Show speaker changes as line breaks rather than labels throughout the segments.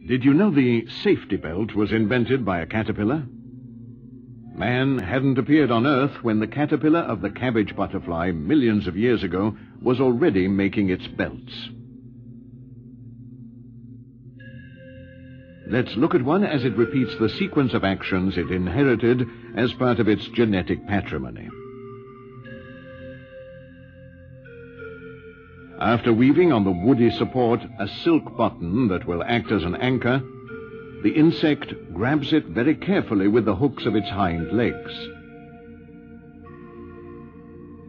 Did you know the safety belt was invented by a caterpillar? Man hadn't appeared on Earth when the caterpillar of the cabbage butterfly millions of years ago was already making its belts. Let's look at one as it repeats the sequence of actions it inherited as part of its genetic patrimony. After weaving on the woody support a silk button that will act as an anchor, the insect grabs it very carefully with the hooks of its hind legs.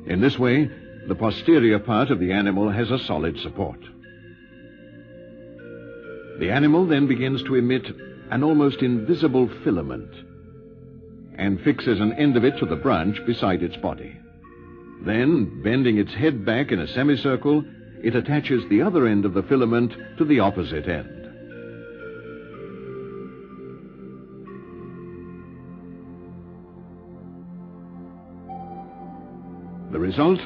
In this way, the posterior part of the animal has a solid support. The animal then begins to emit an almost invisible filament and fixes an end of it to the branch beside its body. Then, bending its head back in a semicircle, it attaches the other end of the filament to the opposite end. The result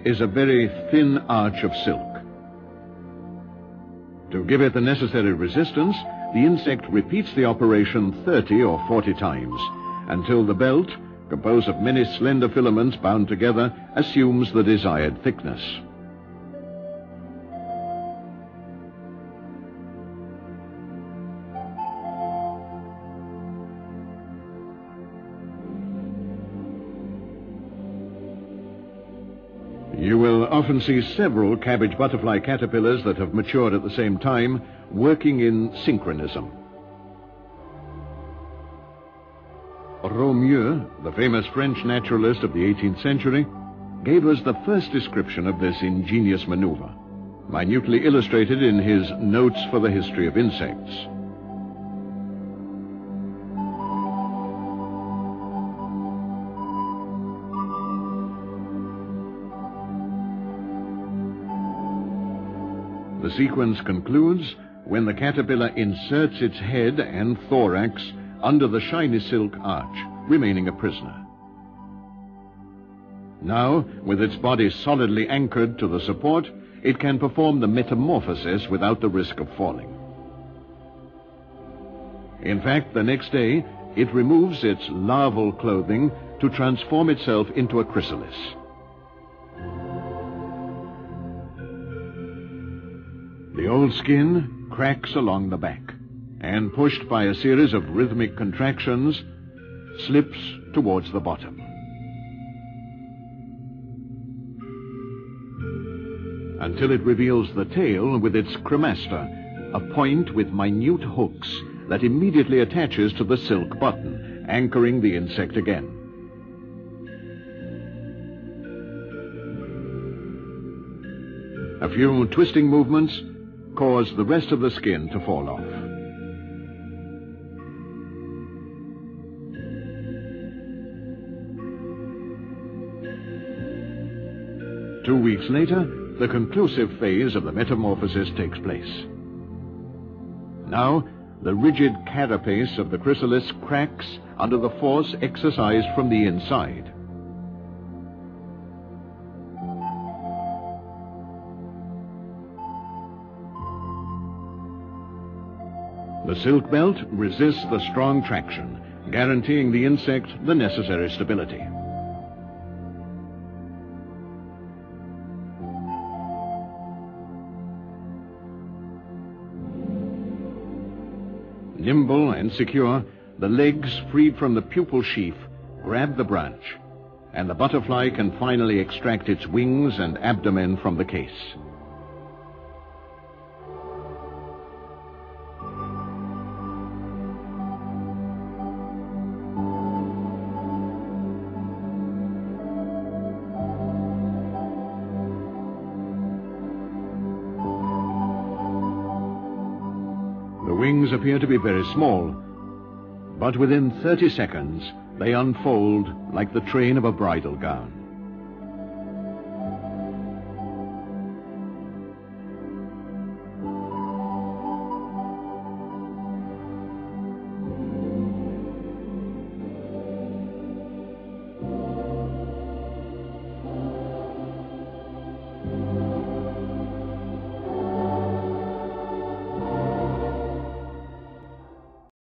is a very thin arch of silk. To give it the necessary resistance, the insect repeats the operation 30 or 40 times, until the belt, composed of many slender filaments bound together, assumes the desired thickness. You will often see several cabbage butterfly caterpillars that have matured at the same time, working in synchronism. Romieux, the famous French naturalist of the 18th century, gave us the first description of this ingenious maneuver, minutely illustrated in his Notes for the History of Insects. The sequence concludes when the caterpillar inserts its head and thorax under the shiny silk arch, remaining a prisoner. Now, with its body solidly anchored to the support, it can perform the metamorphosis without the risk of falling. In fact, the next day, it removes its larval clothing to transform itself into a chrysalis. The old skin cracks along the back, and pushed by a series of rhythmic contractions, slips towards the bottom. Until it reveals the tail with its cremaster, a point with minute hooks that immediately attaches to the silk button, anchoring the insect again. A few twisting movements cause the rest of the skin to fall off. Two weeks later, the conclusive phase of the metamorphosis takes place. Now, the rigid carapace of the chrysalis cracks under the force exercised from the inside. The silk belt resists the strong traction, guaranteeing the insect the necessary stability. Nimble and secure, the legs freed from the pupal sheath grab the branch, and the butterfly can finally extract its wings and abdomen from the case. The wings appear to be very small, but within 30 seconds they unfold like the train of a bridal gown.